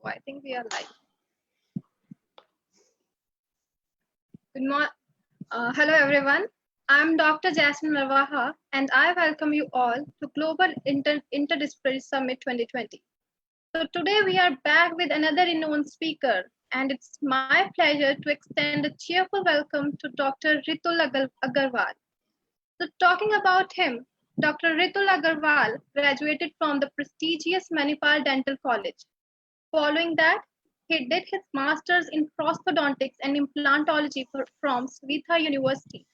I think we are live. Good morning. Hello, everyone. I'm Dr. Jasmine Marwaha, and I welcome you all to Global Interdisciplinary Summit 2020. So today we are back with another renowned speaker, and it's my pleasure to extend a cheerful welcome to Dr. Ritul Agarwal. So talking about him, Dr. Ritul Agarwal graduated from the prestigious Manipal Dental College. Following that, he did his master's in prosthodontics and implantology from Switha University.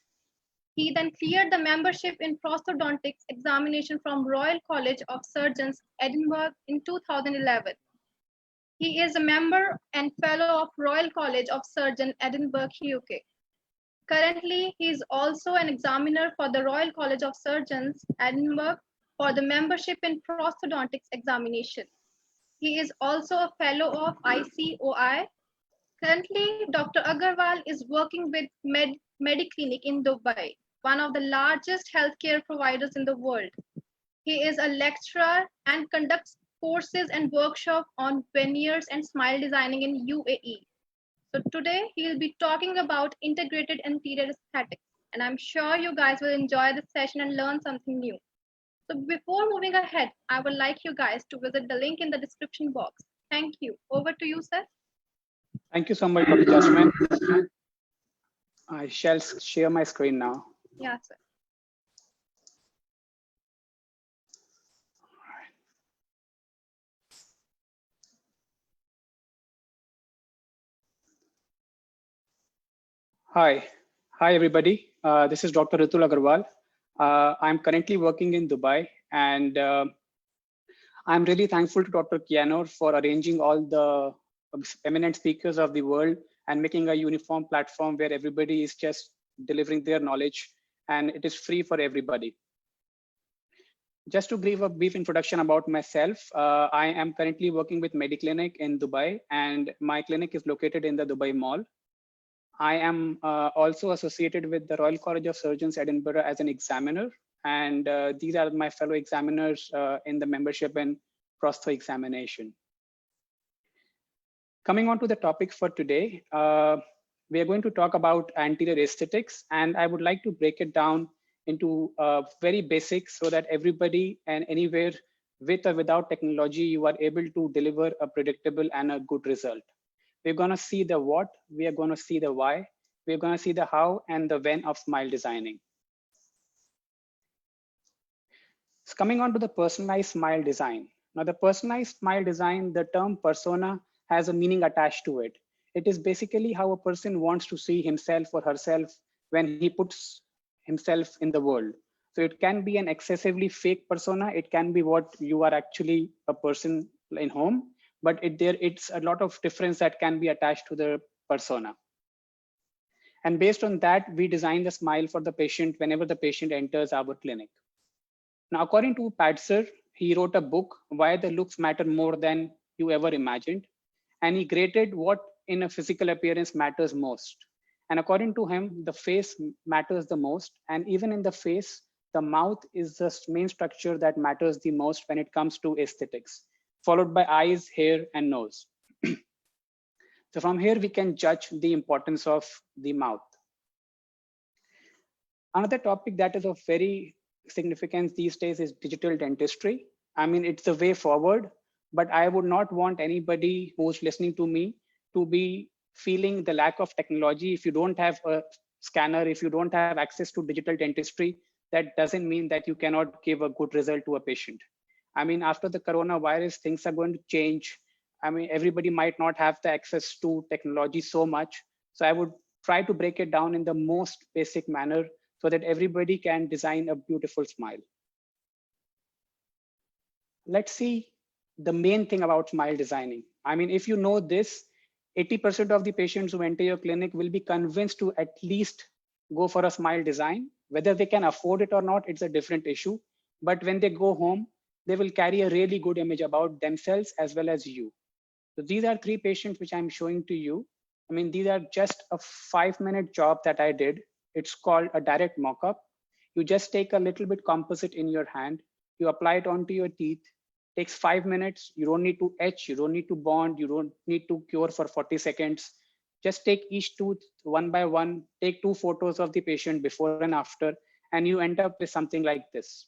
He then cleared the membership in prosthodontics examination from Royal College of Surgeons, Edinburgh in 2011. He is a member and fellow of Royal College of Surgeons, Edinburgh, UK. Currently, he is also an examiner for the Royal College of Surgeons, Edinburgh, for the membership in prosthodontics examination. He is also a fellow of ICOI. Currently, Dr. Agarwal is working with Mediclinic in Dubai, one of the largest healthcare providers in the world. He is a lecturer and conducts courses and workshops on veneers and smile designing in UAE. So today he'll be talking about integrated anterior aesthetics, and I'm sure you guys will enjoy this session and learn something new. So before moving ahead, I would like you guys to visit the link in the description box. Thank you. Over to you, sir. Thank you so much, Dr. Jasmine. I shall share my screen now. Yeah, sir. Hi everybody. This is Dr. Ritul Agarwal. I'm currently working in Dubai, and I'm really thankful to Dr. Kianor for arranging all the eminent speakers of the world and making a uniform platform where everybody is just delivering their knowledge, and it is free for everybody. Just to give a brief introduction about myself, I am currently working with Mediclinic in Dubai, and my clinic is located in the Dubai Mall. I am also associated with the Royal College of Surgeons, Edinburgh as an examiner, and these are my fellow examiners in the membership in prostho examination. Coming on to the topic for today, we are going to talk about anterior aesthetics, and I would like to break it down into very basic so that everybody and anywhere with or without technology, you are able to deliver a predictable and a good result. We're going to see the what, we are going to see the why, we're going to see the how and the when of smile designing. So coming on to the personalized smile design. Now the personalized smile design, the term persona has a meaning attached to it. It is basically how a person wants to see himself or herself when he puts himself in the world. So it can be an excessively fake persona. It can be what you are actually a person in home, but it's a lot of difference that can be attached to the persona. And based on that, we design the smile for the patient whenever the patient enters our clinic. Now, according to Padser, he wrote a book, Why the Looks Matter More Than You Ever Imagined. And he graded what in a physical appearance matters most. And according to him, the face matters the most. And even in the face, the mouth is the main structure that matters the most when it comes to aesthetics, followed by eyes, hair, and nose. So from here, we can judge the importance of the mouth. Another topic that is of very significance these days is digital dentistry. I mean, it's the way forward, but I would not want anybody who's listening to me to be feeling the lack of technology. If you don't have a scanner, if you don't have access to digital dentistry, that doesn't mean that you cannot give a good result to a patient. I mean, after the coronavirus, things are going to change. I mean, everybody might not have the access to technology so much. So I would try to break it down in the most basic manner so that everybody can design a beautiful smile. Let's see the main thing about smile designing. I mean, if you know this, 80% of the patients who enter your clinic will be convinced to at least go for a smile design. Whether they can afford it or not, it's a different issue. But when they go home, they will carry a really good image about themselves as well as you. So these are 3 patients which I'm showing to you. I mean, these are just a 5-minute job that I did. It's called a direct mock-up. You just take a little bit composite in your hand, you apply it onto your teeth, Takes 5 minutes. You don't need to etch, you don't need to bond, you don't need to cure for 40 seconds. Just take each tooth one by one, take 2 photos of the patient before and after, and you end up with something like this.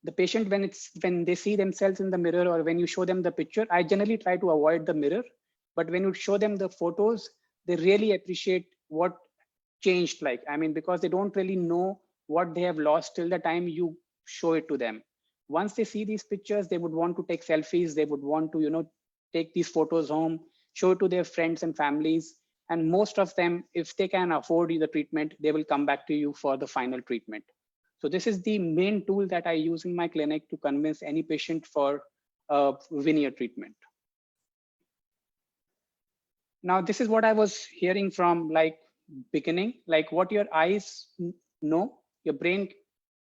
The patient, when they see themselves in the mirror, or when you show them the picture, I generally try to avoid the mirror, but when you show them the photos, they really appreciate what changed. Like, I mean, because they don't really know what they have lost till the time you show it to them. Once they see these pictures, they would want to take selfies, they would want to, take these photos home, show it to their friends and families. And most of them, if they can afford you the treatment, they will come back to you for the final treatment. So this is the main tool that I use in my clinic to convince any patient for veneer treatment. Now, this is what I was hearing from like beginning, like what your eyes know, your brain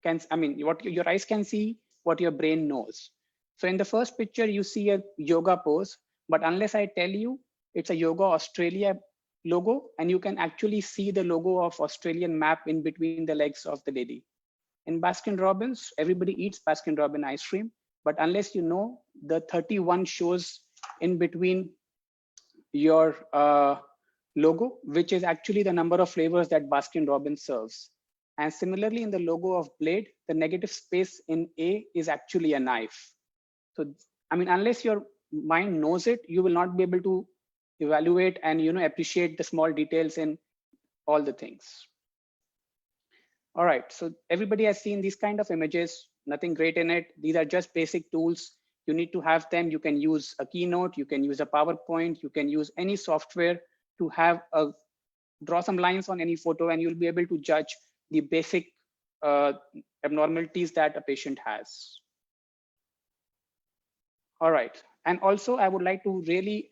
can, I mean, what your eyes can see, what your brain knows. So in the first picture, you see a yoga pose, but unless I tell you, it's a Yoga Australia logo, and you can actually see the logo of Australian map in between the legs of the lady. In Baskin Robbins, everybody eats Baskin Robbins ice cream, but unless you know, the 31 shows in between your logo, which is actually the number of flavors that Baskin Robbins serves. And similarly, in the logo of Blade, the negative space in A is actually a knife. So, I mean, unless your mind knows it, you will not be able to evaluate and appreciate the small details in all the things. All right, so everybody has seen these kind of images, nothing great in it. These are just basic tools. You need to have them. You can use a Keynote, you can use a PowerPoint, you can use any software to have draw some lines on any photo, and you'll be able to judge the basic abnormalities that a patient has. All right, and also I would like to really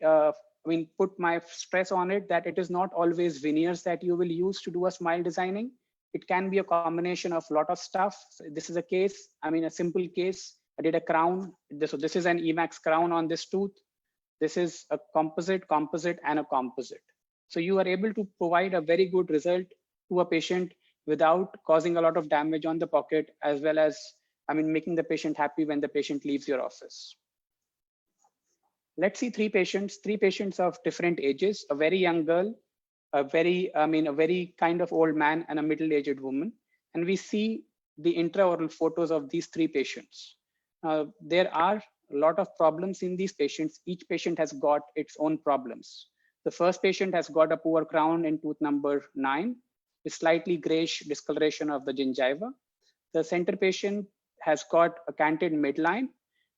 put my stress on it that it is not always veneers that you will use to do a smile designing. It can be a combination of a lot of stuff. So this is a case, a simple case. I did a crown. So this is an Emax crown on this tooth. This is a composite, and a composite. So you are able to provide a very good result to a patient without causing a lot of damage on the pocket, as well as, making the patient happy when the patient leaves your office. Let's see three patients of different ages, a very young girl, a very kind of old man, and a middle-aged woman. And we see the intraoral photos of these three patients. There are a lot of problems in these patients. Each patient has got its own problems. The first patient has got a poor crown in tooth number 9, with slightly grayish discoloration of the gingiva. The center patient has got a canted midline,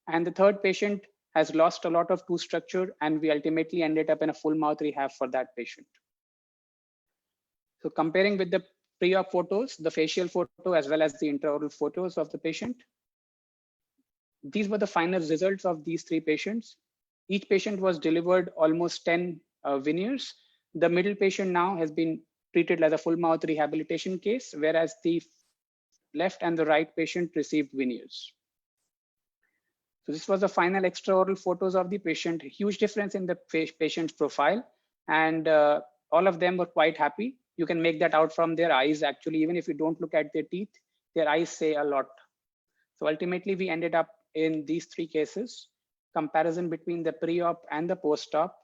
and the third patient has lost a lot of tooth structure, and we ultimately ended up in a full mouth rehab for that patient. So comparing with the pre-op photos, the facial photo, as well as the intraoral photos of the patient, these were the final results of these three patients. Each patient was delivered almost 10 veneers. The middle patient now has been treated as a full mouth rehabilitation case, whereas the left and the right patient received veneers. So this was the final extraoral photos of the patient. Huge difference in the patient's profile, and all of them were quite happy. You can make that out from their eyes. Actually, even if you don't look at their teeth, their eyes say a lot. So ultimately, we ended up in these three cases, comparison between the pre-op and the post-op.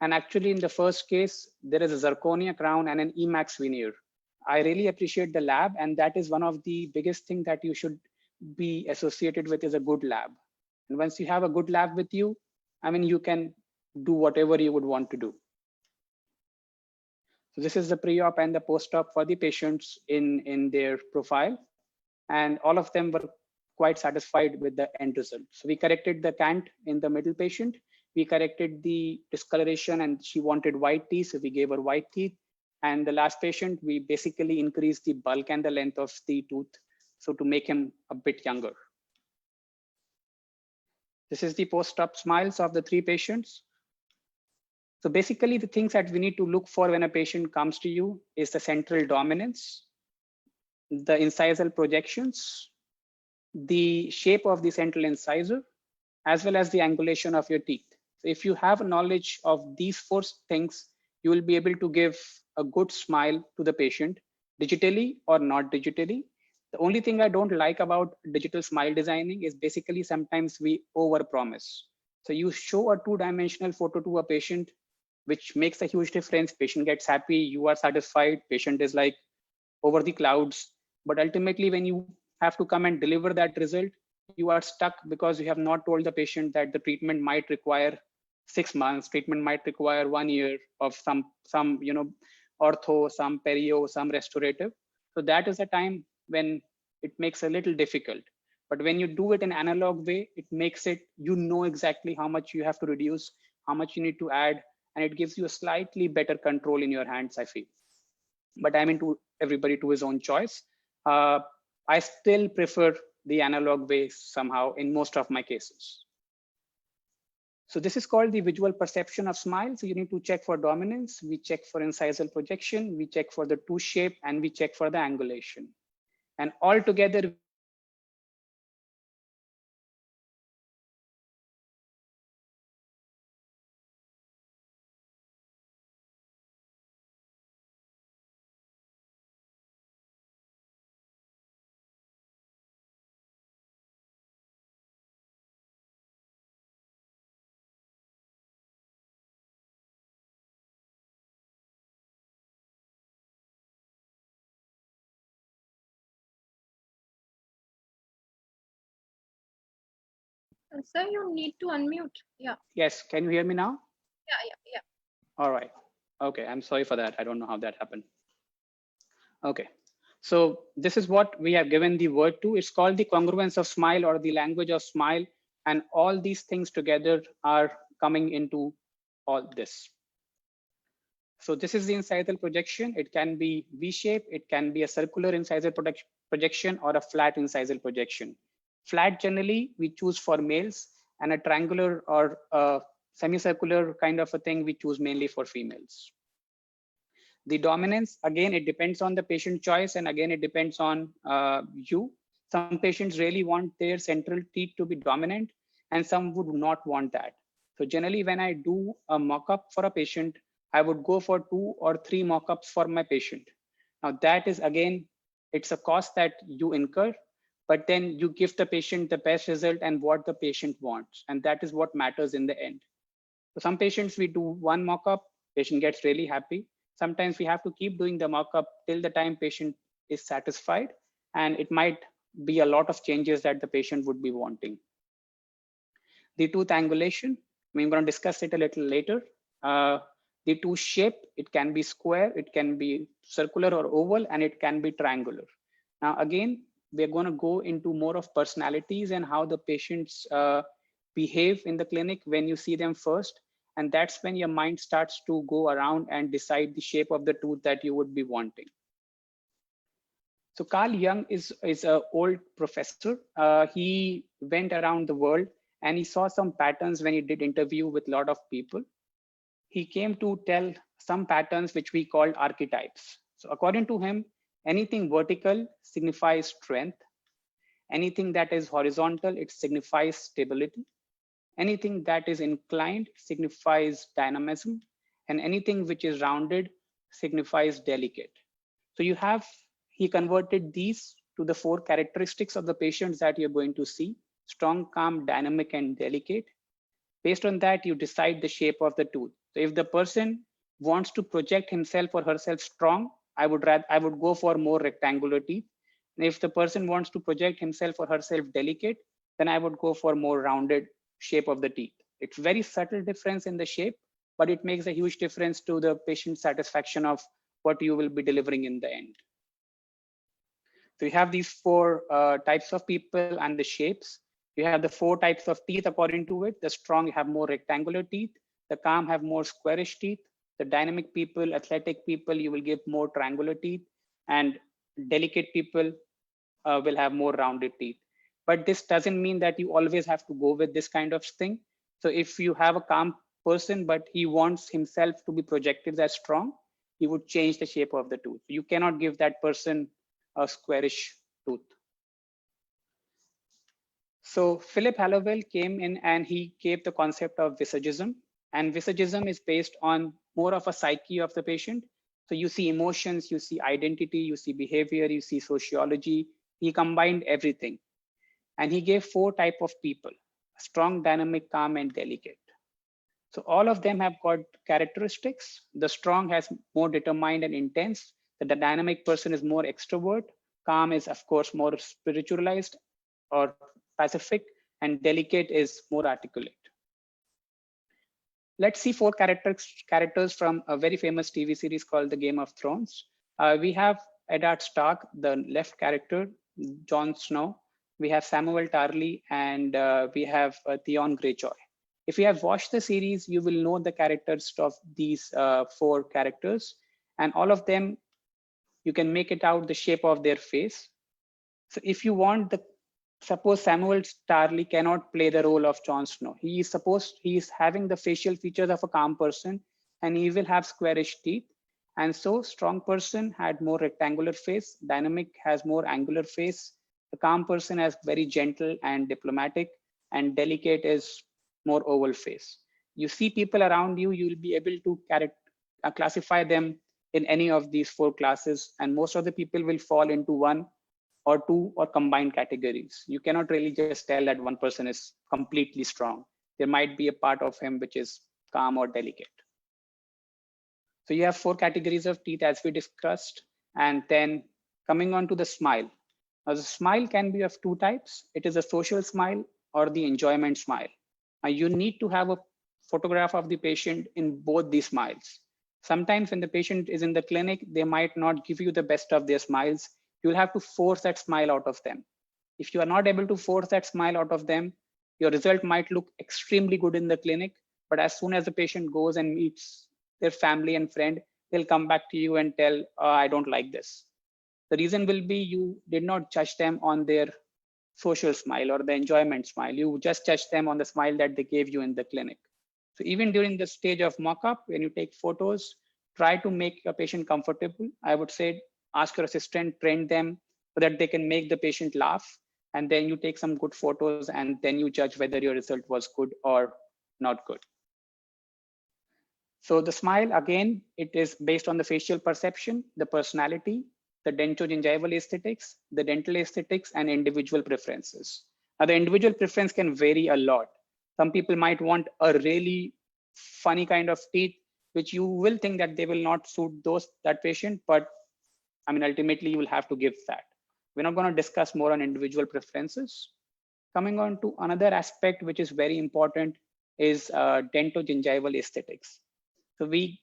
And actually, in the first case, there is a zirconia crown and an Emax veneer. I really appreciate the lab, and that is one of the biggest things that you should be associated with, is a good lab. And once you have a good lab with you, you can do whatever you would want to do. So this is the pre-op and the post-op for the patients in their profile. And all of them were quite satisfied with the end result. So we corrected the cant in the middle patient. We corrected the discoloration, and she wanted white teeth, so we gave her white teeth. And the last patient, we basically increased the bulk and the length of the tooth, so to make him a bit younger. This is the post-op smiles of the three patients. So basically, the things that we need to look for when a patient comes to you is the central dominance, the incisal projections, the shape of the central incisor, as well as the angulation of your teeth. So if you have a knowledge of these 4 things, you will be able to give a good smile to the patient, digitally or not digitally. The only thing I don't like about digital smile designing is basically sometimes we overpromise. So you show a two-dimensional photo to a patient, which makes a huge difference. Patient gets happy, you are satisfied, patient is like over the clouds. But ultimately, when you have to come and deliver that result, you are stuck because you have not told the patient that the treatment might require 6 months, treatment might require 1 year of some ortho, some perio, some restorative. So that is a time when it makes a little difficult. But when you do it in analog way, it makes it, you know exactly how much you have to reduce, how much you need to add, and it gives you a slightly better control in your hands, I feel. But I mean, to everybody to his own choice. I still prefer the analog way somehow in most of my cases. So this is called the visual perception of smile. So you need to check for dominance, we check for incisal projection, we check for the tooth shape, and we check for the angulation. And all together, we get a smile that is strong, dynamic, delicate, and delicate. Sir, you need to unmute. Yeah, Yes, can you hear me now? yeah. All right. Okay, I'm sorry for that. I don't know how that happened. Okay. So this is what we have given the word to. It's called the congruence of smile or the language of smile. And all these things together are coming into all this. So this is the incisal projection. It can be V-shape, it can be a circular incisal projection or a flat incisal projection. Flat generally we choose for males, and a triangular or a semicircular kind of a thing we choose mainly for females. The dominance, again, it depends on the patient choice, and again, it depends on you. Some patients really want their central teeth to be dominant, and some would not want that. So generally, when I do a mock-up for a patient, I would go for 2 or 3 mock-ups for my patient. Now that is, again, it's a cost that you incur, but then you give the patient the best result and what the patient wants. And that is what matters in the end. So some patients, we do 1 mock-up, patient gets really happy. Sometimes we have to keep doing the mock-up till the time patient is satisfied, and it might be a lot of changes that the patient would be wanting. The tooth angulation, we're going to discuss it a little later. The tooth shape, it can be square, it can be circular or oval, and it can be triangular. Now, again, we're going to go into more of personalities and how the patients behave in the clinic when you see them first. And that's when your mind starts to go around and decide the shape of the tooth that you would be wanting. So Carl Jung is an old professor. He went around the world and he saw some patterns when he did interview with a lot of people. He came to tell some patterns which we call archetypes. So according to him, anything vertical signifies strength. Anything that is horizontal, it signifies stability. Anything that is inclined signifies dynamism. And anything which is rounded signifies delicate. So you have, he converted these to the 4 characteristics of the patients that you're going to see: strong, calm, dynamic, and delicate. Based on that, you decide the shape of the tooth. So if the person wants to project himself or herself strong, I would go for more rectangular teeth. And if the person wants to project himself or herself delicate, then I would go for more rounded shape of the teeth. It's very subtle difference in the shape, but it makes a huge difference to the patient satisfaction of what you will be delivering in the end. So you have these 4 types of people and the shapes. You have the 4 types of teeth according to it. The strong have more rectangular teeth. The calm have more squarish teeth. The dynamic people, athletic people, you will give more triangular teeth. And delicate people will have more rounded teeth. But this doesn't mean that you always have to go with this kind of thing. So if you have a calm person, but he wants himself to be projected as strong, he would change the shape of the tooth. You cannot give that person a squarish tooth. So Philip Hallowell came in and he gave the concept of visagism. And visagism is based on more of a psyche of the patient. So you see emotions, you see identity, you see behavior, you see sociology, He combined everything. And he gave 4 types of people: strong, dynamic, calm, and delicate. So all of them have got characteristics. The strong has more determined and intense. The dynamic person is more extrovert. Calm is, of course, more spiritualized or pacific, and delicate is more articulate. Let's see 4 characters from a very famous TV series called The Game of Thrones. We have Eddard Stark, the left character, Jon Snow. We have Samuel Tarly, and we have Theon Greyjoy. If you have watched the series, you will know the characters of these 4 characters, and all of them, you can make it out the shape of their face. So if you want the, suppose Samuel Tarly cannot play the role of Jon Snow. He is having the facial features of a calm person, and he will have squarish teeth. And so strong person had more rectangular face, dynamic has more angular face, the calm person has very gentle and diplomatic, and delicate is more oval face. You see people around you, you will be able to classify them in any of these 4 classes, and most of the people will fall into 1 or 2 or combined categories. You cannot really just tell that one person is completely strong. There might be a part of him which is calm or delicate. So you have 4 categories of teeth as we discussed. And then coming on to the smile. Now the smile can be of 2 types. It is a social smile or the enjoyment smile. Now you need to have a photograph of the patient in both these smiles. Sometimes when the patient is in the clinic, they might not give you the best of their smiles. You'll have to force that smile out of them. If you are not able to force that smile out of them, your result might look extremely good in the clinic, but as soon as the patient goes and meets their family and friend, they'll come back to you and tell, I don't like this. The reason will be you did not judge them on their social smile or the enjoyment smile. You just judge them on the smile that they gave you in the clinic. So even during the stage of mock-up, when you take photos, try to make your patient comfortable. I would say ask your assistant, train them so that they can make the patient laugh. And then you take some good photos and then you judge whether your result was good or not good. So the smile, again, it is based on the facial perception, the personality, the dentogingival aesthetics, the dental aesthetics, and individual preferences. Now the individual preference can vary a lot. Some people might want a really funny kind of teeth, which you will think that they will not suit that patient, but I mean, ultimately you will have to give that. We're not going to discuss more on individual preferences. Coming on to another aspect, which is very important, is dentogingival aesthetics. So we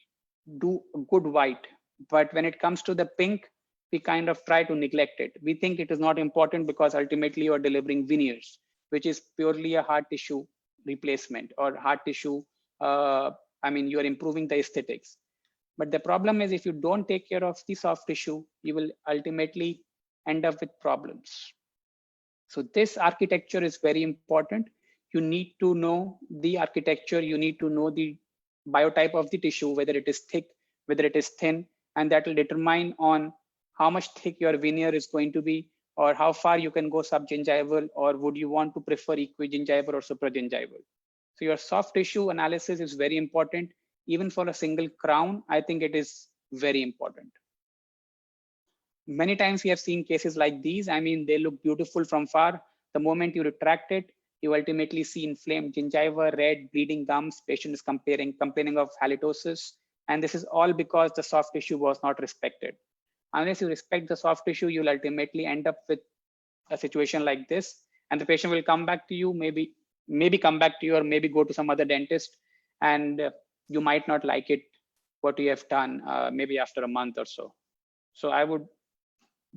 do good white, but when it comes to the pink, we kind of try to neglect it. We think it is not important because ultimately you're delivering veneers, which is purely a hard tissue replacement or hard tissue. I mean, you're improving the aesthetics. But the problem is if you don't take care of the soft tissue, you will ultimately end up with problems. So this architecture is very important. You need to know the architecture, you need to know the biotype of the tissue, whether it is thick, whether it is thin, and that will determine on how much thick your veneer is going to be, or how far you can go subgingival, or would you want to prefer equigingival or supragingival. So your soft tissue analysis is very important. Even for a single crown, I think it is very important. Many times we have seen cases like these. I mean, they look beautiful from far. The moment you retract it, you ultimately see inflamed gingiva, red, bleeding gums. Patient is complaining of halitosis. And this is all because the soft tissue was not respected. Unless you respect the soft tissue, you'll ultimately end up with a situation like this. And the patient will come back to you, maybe come back to you, or maybe go to some other dentist. And you might not like it, what you have done, maybe after a month or so. So I would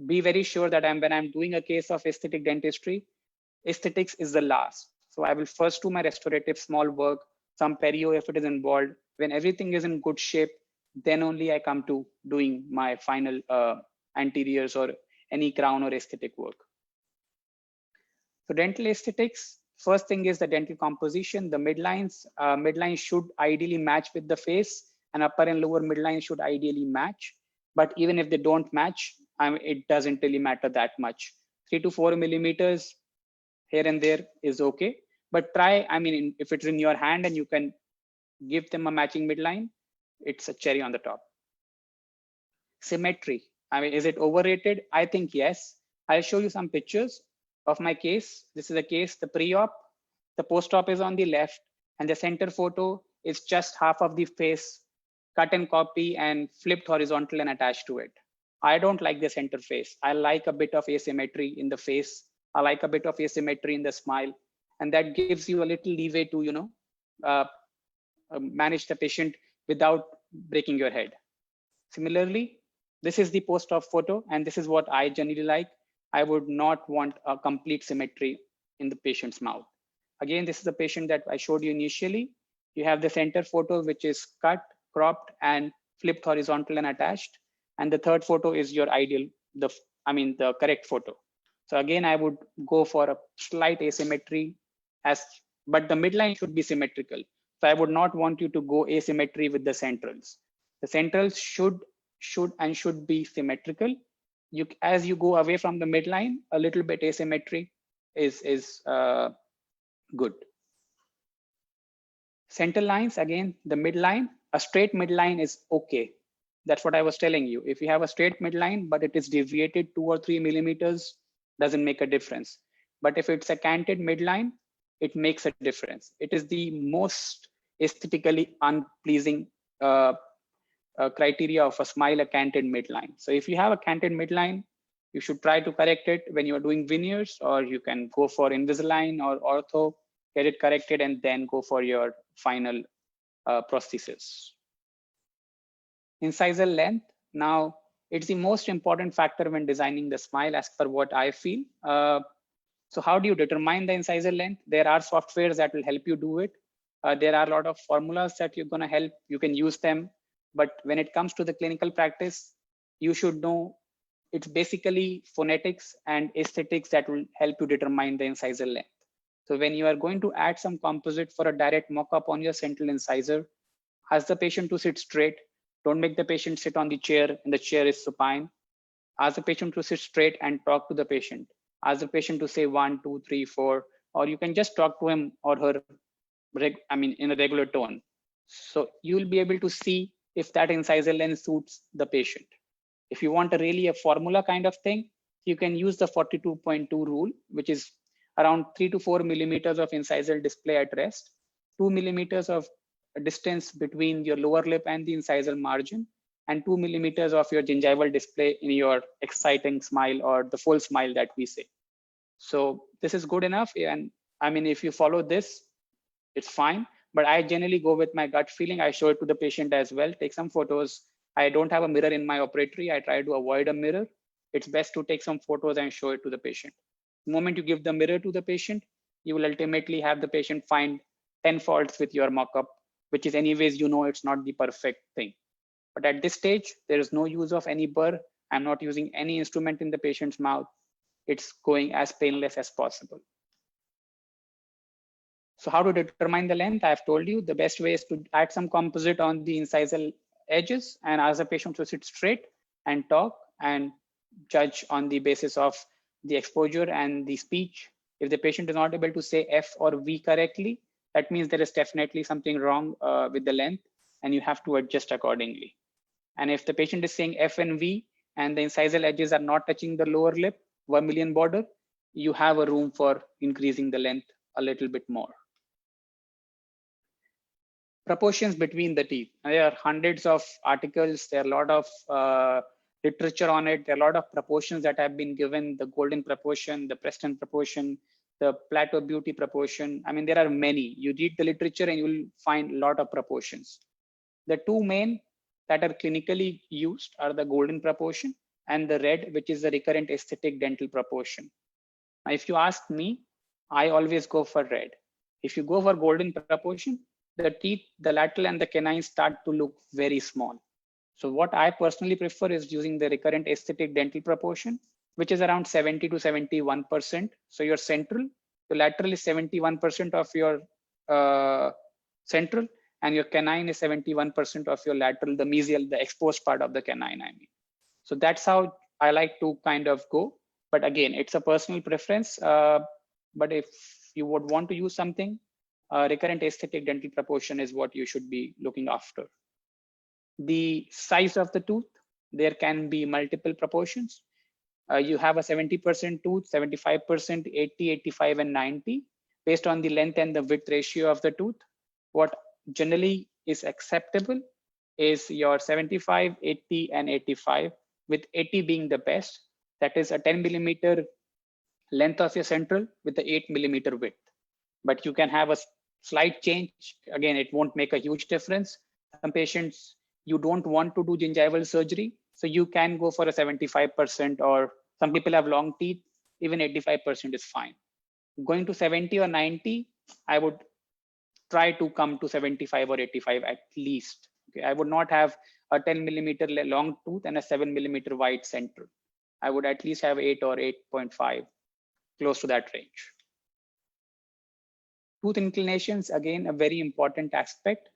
be very sure that when I'm doing a case of aesthetic dentistry, aesthetics is the last. So I will first do my restorative small work, some perio if it is involved. When everything is in good shape, then only I come to doing my final anteriors or any crown or aesthetic work. So dental aesthetics, first thing is the dental composition. The midlines should ideally match with the face, and upper and lower midlines should ideally match. But even if they don't match, it doesn't really matter that much. 3 to 4 millimeters here and there is okay. But try, I mean, if it's in your hand and you can give them a matching midline, it's a cherry on the top. Symmetry, I mean, is it overrated? I think yes. I'll show you some pictures of my case. This is a case, the pre-op, the post-op is on the left, and the center photo is just half of the face, cut and copy and flipped horizontal and attached to it. I don't like the center face. I like a bit of asymmetry in the face. I like a bit of asymmetry in the smile. And that gives you a little leeway to, uh, manage the patient without breaking your head. Similarly, this is the post-op photo, and this is what I generally like. I would not want a complete symmetry in the patient's mouth. Again, this is the patient that I showed you initially. You have the center photo, which is cut, cropped, and flipped horizontal and attached. And the third photo is your ideal, the correct photo. So again, I would go for a slight asymmetry, but the midline should be symmetrical. So I would not want you to go asymmetry with the centrals. The centrals should be symmetrical. As you go away from the midline, a little bit asymmetry is good. Center lines, again, the midline, a straight midline is okay. That's what I was telling you. If you have a straight midline, but it is deviated 2 or 3 millimeters, doesn't make a difference. But if it's a canted midline, it makes a difference. It is the most aesthetically unpleasing criteria of a smile, a canted midline. So if you have a canted midline, you should try to correct it when you are doing veneers, or you can go for Invisalign or ortho, get it corrected, and then go for your final prosthesis. Incisal length. Now, it's the most important factor when designing the smile, as per what I feel. So how do you determine the incisal length? There are softwares that will help you do it. There are a lot of formulas that you're going to help. You can use them. But when it comes to the clinical practice, you should know it's basically phonetics and aesthetics that will help you determine the incisal length. So when you are going to add some composite for a direct mock-up on your central incisor, ask the patient to sit straight. Don't make the patient sit on the chair and the chair is supine. Ask the patient to sit straight and talk to the patient. Ask the patient to say 1, 2, 3, 4, or you can just talk to him or her in a regular tone. So you'll be able to see if that incisal length suits the patient. If you want really a formula kind of thing, you can use the 42.2 rule, which is around 3 to 4 millimeters of incisal display at rest, 2 millimeters of distance between your lower lip and the incisal margin, and 2 millimeters of your gingival display in your exciting smile or the full smile that we say. So this is good enough. And if you follow this, it's fine. But I generally go with my gut feeling. I show it to the patient as well, take some photos. I don't have a mirror in my operatory. I try to avoid a mirror. It's best to take some photos and show it to the patient. The moment you give the mirror to the patient, you will ultimately have the patient find 10 faults with your mock-up, which is anyways, it's not the perfect thing. But at this stage, there is no use of any burr. I'm not using any instrument in the patient's mouth. It's going as painless as possible. So how to determine the length? I've told you the best way is to add some composite on the incisal edges and ask the patient to sit straight and talk and judge on the basis of the exposure and the speech. If the patient is not able to say F or V correctly, that means there is definitely something wrong with the length and you have to adjust accordingly. And if the patient is saying F and V and the incisal edges are not touching the lower lip, vermilion border, you have a room for increasing the length a little bit more. Proportions between the teeth. There are hundreds of articles. There are a lot of literature on it. There are a lot of proportions that have been given, the golden proportion, the Preston proportion, the plateau beauty proportion. There are many. You read the literature and you will find a lot of proportions. The two main that are clinically used are the golden proportion and the red, which is the recurrent aesthetic dental proportion. Now, if you ask me, I always go for red. If you go for golden proportion, the teeth, the lateral and the canine start to look very small. So what I personally prefer is using the recurrent aesthetic dental proportion, which is around 70 to 71%. So your central, your lateral is 71% of your central, and your canine is 71% of your lateral, the mesial, the exposed part of the canine, So that's how I like to kind of go. But again, it's a personal preference. But if you would want to use something, recurrent aesthetic dental proportion is what you should be looking after. The size of the tooth, there can be multiple proportions. You have a 70% tooth, 75%, 80, 85, and 90 based on the length and the width ratio of the tooth. What generally is acceptable is your 75, 80, and 85, with 80 being the best. That is a 10 millimeter length of your central with the 8 millimeter width. But you can have a slight change. Again, it won't make a huge difference. Some patients, you don't want to do gingival surgery, so you can go for a 75%, or some people have long teeth, even 85% is fine. Going to 70 or 90, I would try to come to 75 or 85 at least. Okay, I would not have a 10 millimeter long tooth and a 7 millimeter wide central. I would at least have 8 or 8.5, close to that range. Tooth inclinations, again, a very important aspect.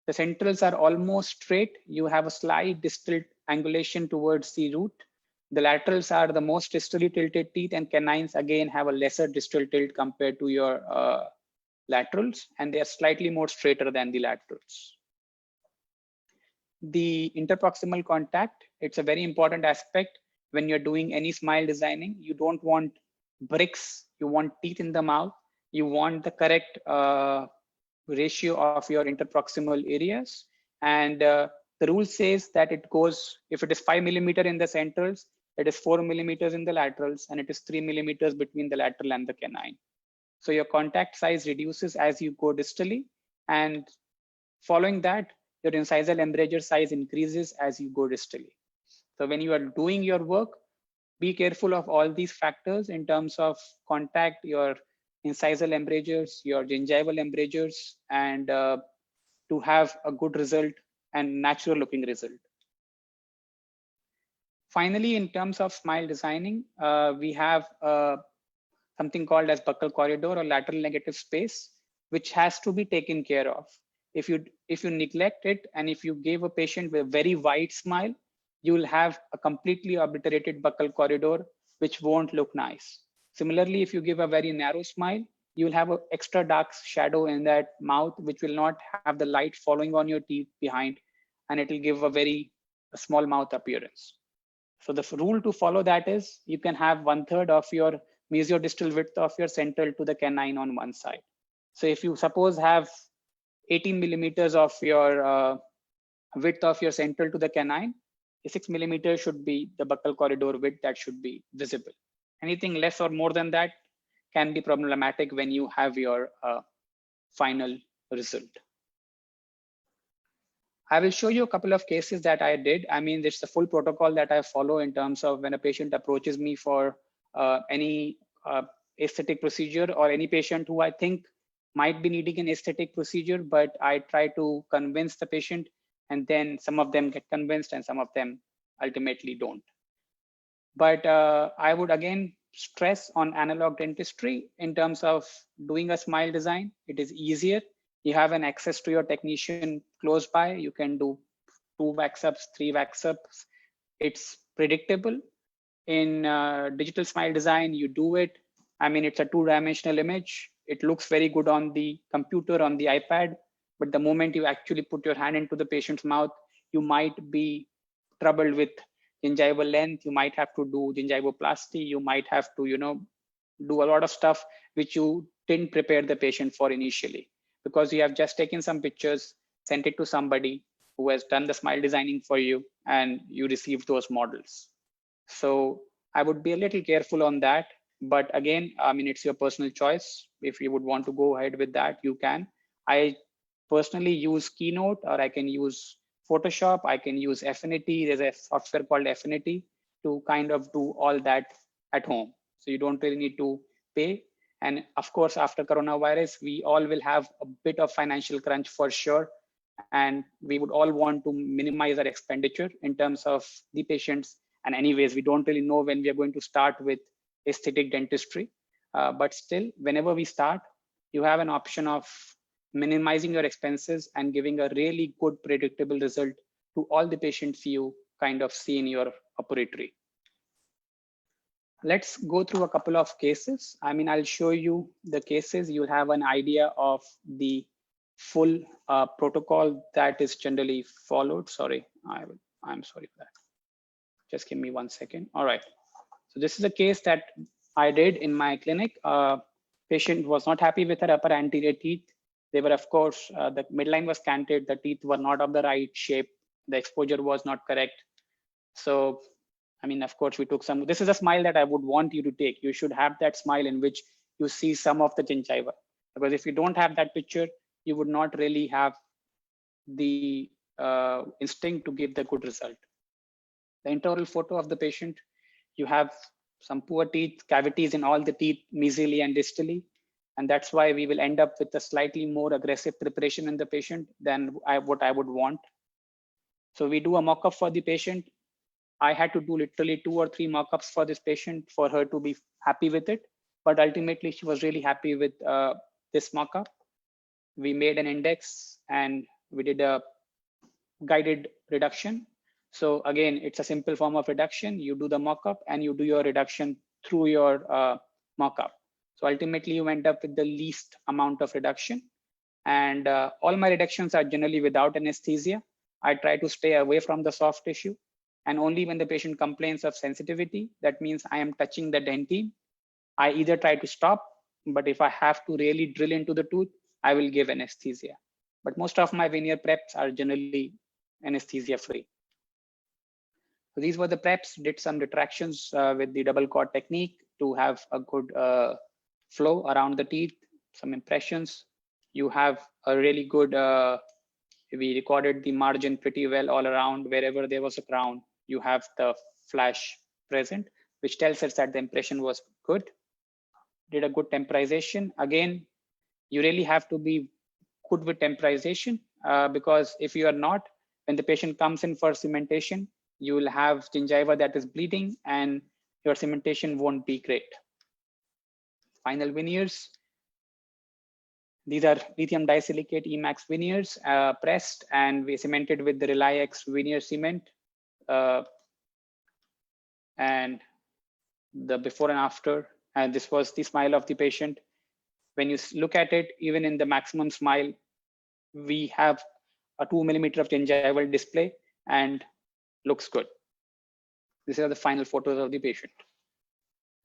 The centrals are almost straight. You have a slight distal angulation towards the root. The laterals are the most distally tilted teeth, and canines again have a lesser distal tilt compared to your laterals, and they are slightly more straighter than the laterals. The interproximal contact, it's a very important aspect when you're doing any smile designing. You don't want bricks, you want teeth in the mouth. You want the correct ratio of your interproximal areas. And the rule says that it goes, if it is 5 millimeter in the centrals, it is 4 millimeters in the laterals, and it is 3 millimeters between the lateral and the canine. So your contact size reduces as you go distally, and following that, your incisal embrasure size increases as you go distally. So when you are doing your work, be careful of all these factors in terms of contact, your incisal embrasures, your gingival embrasures, and to have a good result and natural looking result. Finally, in terms of smile designing, we have something called as buccal corridor or lateral negative space, which has to be taken care of. If you neglect it, and if you give a patient with a very wide smile, you will have a completely obliterated buccal corridor, which won't look nice. Similarly, if you give a very narrow smile, you will have an extra dark shadow in that mouth, which will not have the light following on your teeth behind, and it will give a very small mouth appearance. So the rule to follow that is you can have 1/3 of your mesiodistal width of your central to the canine on one side. So if you suppose have 18 millimeters of your width of your central to the canine, 6 millimeters should be the buccal corridor width that should be visible. Anything less or more than that can be problematic when you have your final result. I will show you a couple of cases that I did. I mean, it's the full protocol that I follow in terms of when a patient approaches me for any aesthetic procedure, or any patient who I think might be needing an aesthetic procedure, but I try to convince the patient, and then some of them get convinced and some of them ultimately don't. But I would again stress on analog dentistry in terms of doing a smile design. It is easier. You have an access to your technician close by. You can do 2 wax ups, 3 wax ups. It's predictable. In digital smile design, you do it. I mean, it's a 2-dimensional image. It looks very good on the computer, on the iPad, but the moment you actually put your hand into the patient's mouth, you might be troubled with gingival length. You might have to do gingivoplasty. You might have to, do a lot of stuff which you didn't prepare the patient for initially, because you have just taken some pictures, sent it to somebody who has done the smile designing for you, and you received those models. So I would be a little careful on that. But again, I mean, it's your personal choice. If you would want to go ahead with that, you can. I personally use Keynote, or I can use Photoshop. I can use Affinity. There's a software called Affinity to kind of do all that at home. So you don't really need to pay. And of course, after coronavirus, we all will have a bit of financial crunch for sure. And we would all want to minimize our expenditure in terms of the patients. And anyways, we don't really know when we are going to start with aesthetic dentistry. But still, whenever we start, you have an option of minimizing your expenses and giving a really good predictable result to all the patients you kind of see in your operatory. Let's go through a couple of cases. I mean, I'll show you the cases. You'll have an idea of the full protocol that is generally followed. Sorry, I'm sorry for that. Just give me 1 second. All right. So this is a case that I did in my clinic. Patient was not happy with her upper anterior teeth. They were, of course, the midline was canted, the teeth were not of the right shape, the exposure was not correct. So, I mean, of course, we took some. This is a smile that I would want you to take. You should have that smile in which you see some of the gingiva. Because if you don't have that picture, you would not really have the instinct to give the good result. The intraoral photo of the patient, you have some poor teeth, cavities in all the teeth, mesially and distally. And that's why we will end up with a slightly more aggressive preparation in the patient than what I would want. So we do a mock-up for the patient. I had to do literally 2 or 3 mock-ups for this patient for her to be happy with it. But ultimately, she was really happy with this mock-up. We made an index and we did a guided reduction. So again, it's a simple form of reduction. You do the mock-up and you do your reduction through your mock-up. So ultimately, you end up with the least amount of reduction. And all my reductions are generally without anesthesia. I try to stay away from the soft tissue. And only when the patient complains of sensitivity, that means I am touching the dentine, I either try to stop, but if I have to really drill into the tooth, I will give anesthesia. But most of my veneer preps are generally anesthesia free. So these were the preps, did some retractions with the double cord technique to have a good flow around the teeth, some impressions. You have a really good, we recorded the margin pretty well all around. Wherever there was a crown, you have the flash present, which tells us that the impression was good. Did a good temporization. Again, you really have to be good with temporization because if you are not, when the patient comes in for cementation, you will have gingiva that is bleeding and your cementation won't be great. Final veneers. These are lithium disilicate Emax veneers pressed and we cemented with the Reliex veneer cement. And the before and after, and this was the smile of the patient. When you look at it, even in the maximum smile, we have a 2 millimeter of gingival display and looks good. These are the final photos of the patient.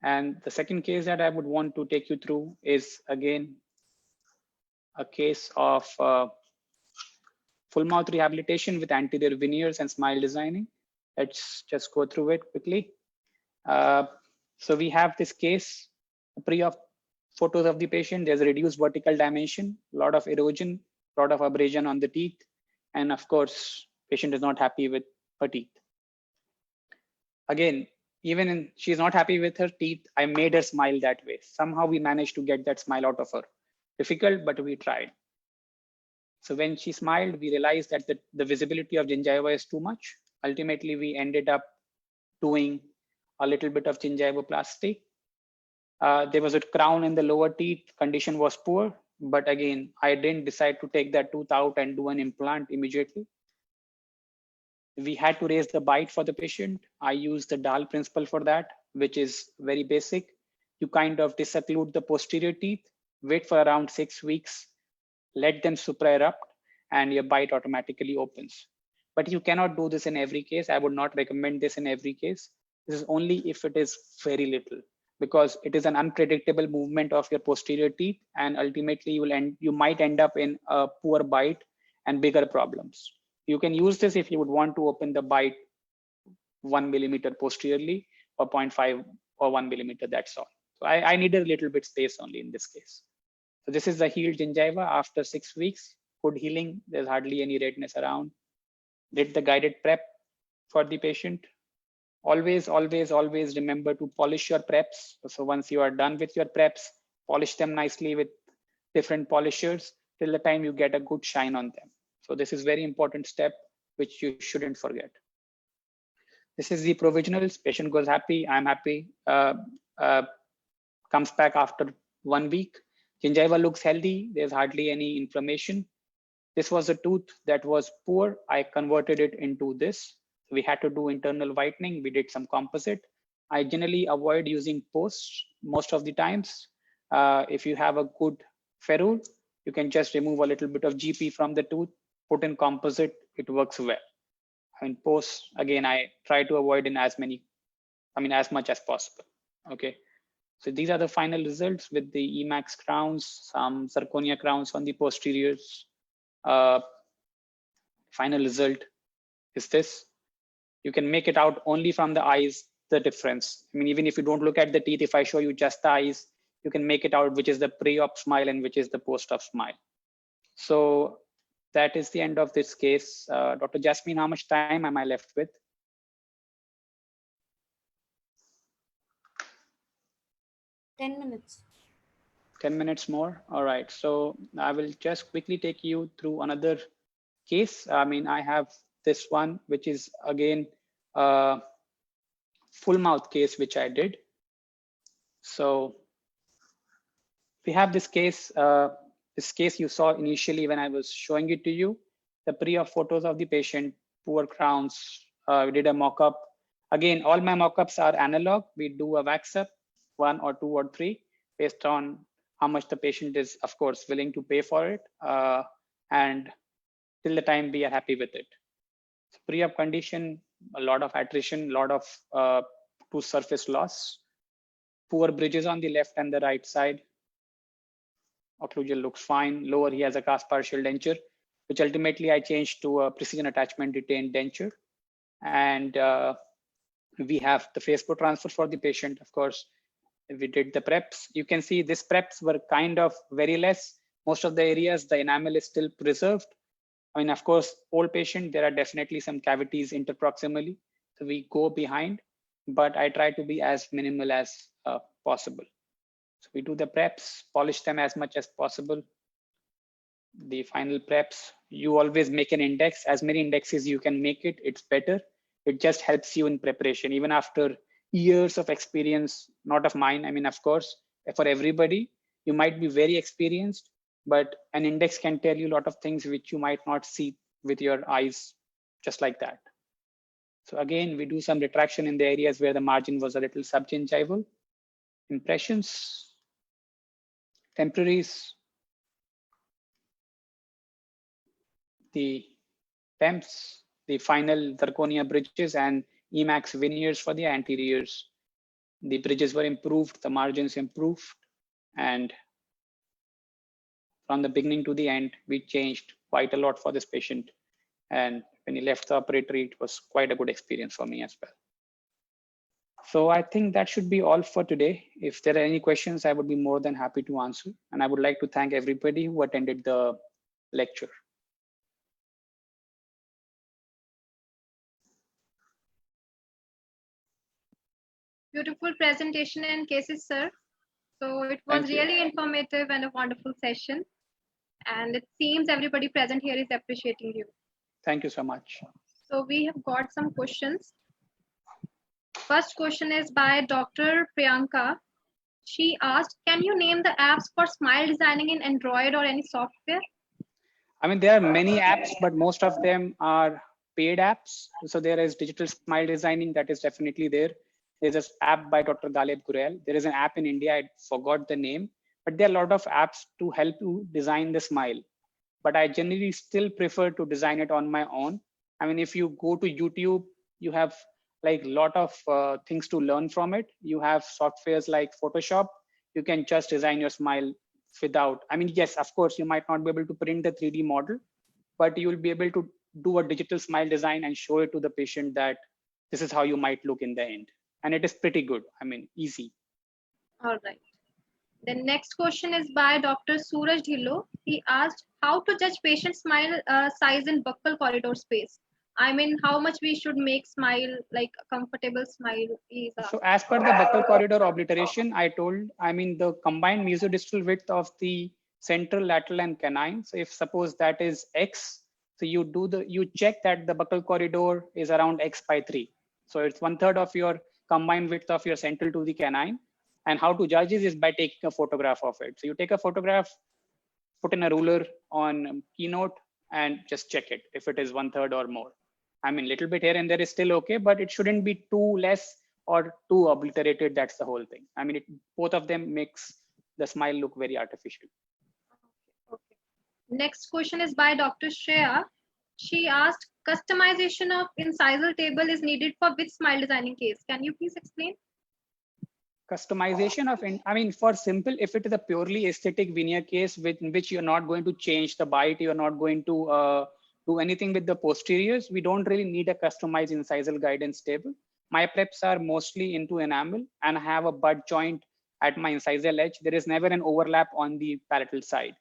And the second case that I would want to take you through is again a case of full mouth rehabilitation with anterior veneers and smile designing. Let's just go through it quickly. So we have this case, pre-op photos of the patient. There's a reduced vertical dimension, a lot of erosion, a lot of abrasion on the teeth. And of course, patient is not happy with her teeth. Again, even she's not happy with her teeth, I made her smile that way. Somehow we managed to get that smile out of her. Difficult, but we tried. So when she smiled, we realized that the visibility of gingiva is too much. Ultimately, we ended up doing a little bit of gingivoplasty. There was a crown in the lower teeth, condition was poor, but again, I didn't decide to take that tooth out and do an implant immediately. We had to raise the bite for the patient. I used the Dahl principle for that, which is very basic. You kind of disocclude the posterior teeth, wait for around 6 weeks, let them supra-erupt, and your bite automatically opens. But you cannot do this in every case. I would not recommend this in every case. This is only if it is very little, because it is an unpredictable movement of your posterior teeth, and ultimately you might end up in a poor bite and bigger problems. You can use this if you would want to open the bite 1 millimeter posteriorly or 0.5 or 1 millimeter, that's all. So I needed a little bit space only in this case. So this is the healed gingiva after 6 weeks, good healing. There's hardly any redness around. Did the guided prep for the patient. Always, always, always remember to polish your preps. So once you are done with your preps, polish them nicely with different polishers till the time you get a good shine on them. So this is very important step, which you shouldn't forget. This is the provisionals. Patient goes happy, I'm happy, comes back after 1 week. Gingiva looks healthy. There's hardly any inflammation. This was a tooth that was poor. I converted it into this. We had to do internal whitening. We did some composite. I generally avoid using posts most of the times. If you have a good ferrule, you can just remove a little bit of GP from the tooth, put in composite, it works well. In posts, again, I try to avoid in as many as much as possible. Okay. So these are the final results with the Emax crowns, some zirconia crowns on the posteriors. Final result is this. You can make it out only from the eyes, the difference. Even if you don't look at the teeth, if I show you just the eyes, you can make it out which is the pre-op smile and which is the post-op smile. So that is the end of this case. Dr. Jasmine, how much time am I left with? 10 minutes. 10 minutes more. All right. So I will just quickly take you through another case. I have this one, which is again a full mouth case, which I did. So we have this case. This case you saw initially when I was showing it to you. The pre-op photos of the patient, poor crowns. We did a mock-up. Again, all my mock-ups are analog. We do a wax-up, 1 or 2 or 3, based on how much the patient is, of course, willing to pay for it. And till the time we are happy with it. So pre-op condition, a lot of attrition, a lot of tooth surface loss, poor bridges on the left and the right side. Occlusal looks fine. Lower, he has a cast partial denture, which ultimately I changed to a precision attachment retained denture. And we have the face pro transfer for the patient. Of course, we did the preps. You can see these preps were kind of very less. Most of the areas, the enamel is still preserved. Of course, old patient, there are definitely some cavities interproximally. So we go behind, but I try to be as minimal as possible. So we do the preps, polish them as much as possible. The final preps, you always make an index. As many indexes you can make it, it's better. It just helps you in preparation, even after years of experience, not of mine. Of course, for everybody, you might be very experienced, but an index can tell you a lot of things which you might not see with your eyes, just like that. So again, we do some retraction in the areas where the margin was a little subgingival. Impressions, temporaries, the temps, the final zirconia bridges and Emax veneers for the anteriors. The bridges were improved, the margins improved, and from the beginning to the end, we changed quite a lot for this patient. And when he left the operatory, it was quite a good experience for me as well. So I think that should be all for today. If there are any questions, I would be more than happy to answer. And I would like to thank everybody who attended the lecture. Beautiful presentation and cases, sir. So it was really informative and a wonderful session. And it seems everybody present here is appreciating you. Thank you so much. So we have got some questions. First question is by Dr. Priyanka. She asked, can you name the apps for smile designing in Android or any software? There are many apps, but most of them are paid apps. So there is digital smile designing that is definitely there. There's an app by Dr. Galeb Gurel. There is an app in India, I forgot the name, but there are a lot of apps to help you design the smile. But I generally still prefer to design it on my own. If you go to YouTube, you have like a lot of things to learn from it. You have softwares like Photoshop. You can just design your smile without, yes, of course, you might not be able to print the 3D model, but you will be able to do a digital smile design and show it to the patient that this is how you might look in the end. And it is pretty good. Easy. All right. The next question is by Dr. Suraj Dhillo. He asked how to judge patient smile size in buccal corridor space. How much we should make smile, like a comfortable smile is. So as per the buccal corridor obliteration, I told, the combined mesodistal width of the central, lateral, and canine. So if suppose that is X, so you check that the buccal corridor is around X by 3. So it's 1/3 of your combined width of your central to the canine. And how to judge is by taking a photograph of it. So you take a photograph, put in a ruler on Keynote, and just check it if it is 1/3 or more. Little bit here and there is still okay, but it shouldn't be too less or too obliterated. That's the whole thing. Both of them makes the smile look very artificial. Okay. Next question is by Dr. Shreya. She asked, Customization of incisal table is needed for which smile designing case? Can you please explain? Customization of, I mean, for simple, if it is a purely aesthetic veneer case in which you're not going to change the bite, you're not going to do anything with the posteriors, we don't really need a customized incisal guidance table. My preps are mostly into enamel and I have a butt joint at my incisal edge. There is never an overlap on the palatal side.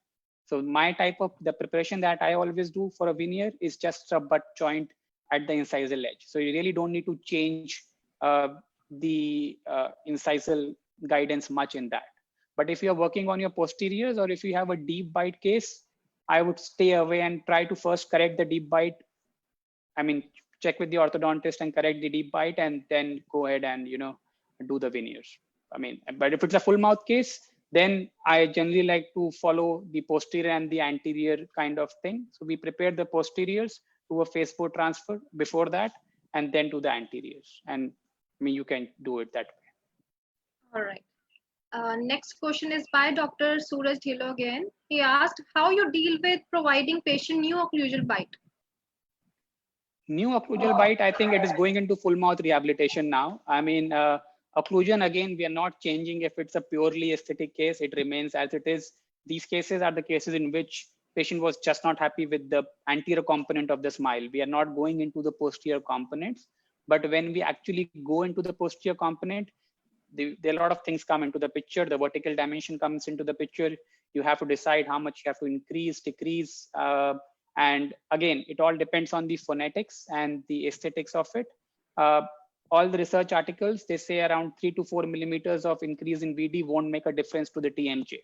So my type of the preparation that I always do for a veneer is just a butt joint at the incisal edge. So you really don't need to change the incisal guidance much in that. But if you're working on your posteriors or if you have a deep bite case, I would stay away and try to first correct the deep bite. I mean, check with the orthodontist and correct the deep bite and then go ahead and, do the veneers. I mean, but if it's a full mouth case, then I generally like to follow the posterior and the anterior kind of thing. So we prepare the posteriors to a faceboard transfer before that, and then to the anteriors. And I mean, you can do it that way. All right. Next question is by Dr. Suraj Dhilo again. He asked how you deal with providing patient new occlusal bite. New occlusal bite, I think it is going into full mouth rehabilitation now. I mean, occlusion, again, we are not changing. If it's a purely aesthetic case, it remains as it is. These cases are the cases in which patient was just not happy with the anterior component of the smile. We are not going into the posterior components. But when we actually go into the posterior component, there are a lot of things come into the picture. The vertical dimension comes into the picture. You have to decide how much you have to increase, decrease. And again, it all depends on the phonetics and the aesthetics of it. All the research articles, they say around 3 to 4 millimeters of increase in VD won't make a difference to the TMJ.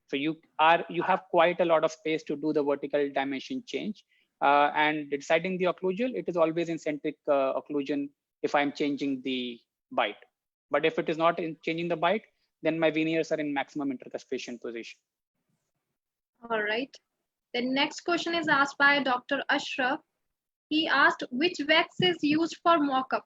So you have quite a lot of space to do the vertical dimension change. And deciding the occlusal, it is always in centric occlusion if I'm changing the bite. But if it is not in changing the bite, then my veneers are in maximum intercuspation position. All right. The next question is asked by Dr. Ashraf. He asked which wax is used for mock-up.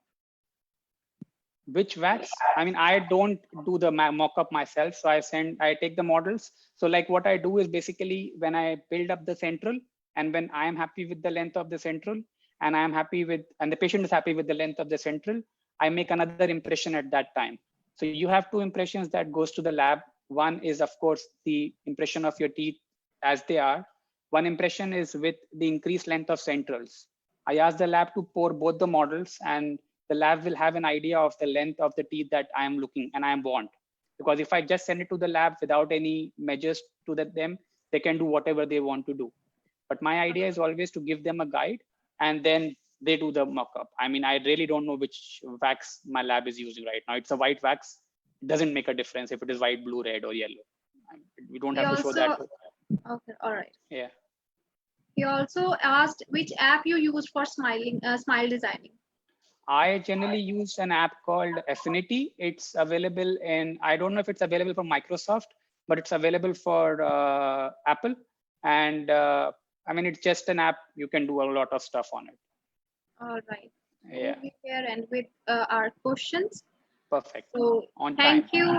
Which wax? I mean, I don't do the mock-up myself. So I take the models. So like what I do is basically when I build up the central and when I am happy with the length of the central and the patient is happy with the length of the central, I make another impression at that time. So you have two impressions that goes to the lab. One is of course the impression of your teeth as they are. One impression is with the increased length of centrals. I ask the lab to pour both the models and the lab will have an idea of the length of the teeth that I am looking and I want. Because if I just send it to the lab without any measures to them, they can do whatever they want to do. But my idea is always to give them a guide and then they do the mock-up. I mean, I really don't know which wax my lab is using right now. It's a white wax. It doesn't make a difference if it is white, blue, red, or yellow. We don't have to show that. Okay, all right. Yeah. He also asked which app you use for smile designing. I generally use an app called Affinity. It's available in, I don't know if it's available for Microsoft, but it's available for Apple. And I mean, it's just an app. You can do a lot of stuff on it. All right. Yeah. Here and with our questions. Perfect. So thank you.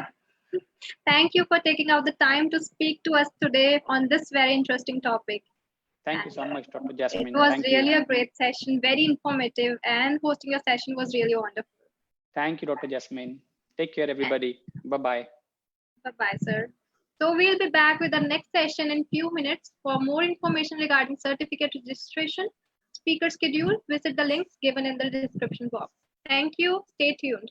Thank you for taking out the time to speak to us today on this very interesting topic. Thank you so much, Dr. Jasmine. It was really a great session, very informative, and hosting your session was really wonderful. Thank you, Dr. Jasmine. Take care, everybody. Bye-bye. Bye-bye, sir. So we'll be back with the next session in few minutes. For more information regarding certificate registration, speaker schedule, visit the links given in the description box. Thank you. Stay tuned.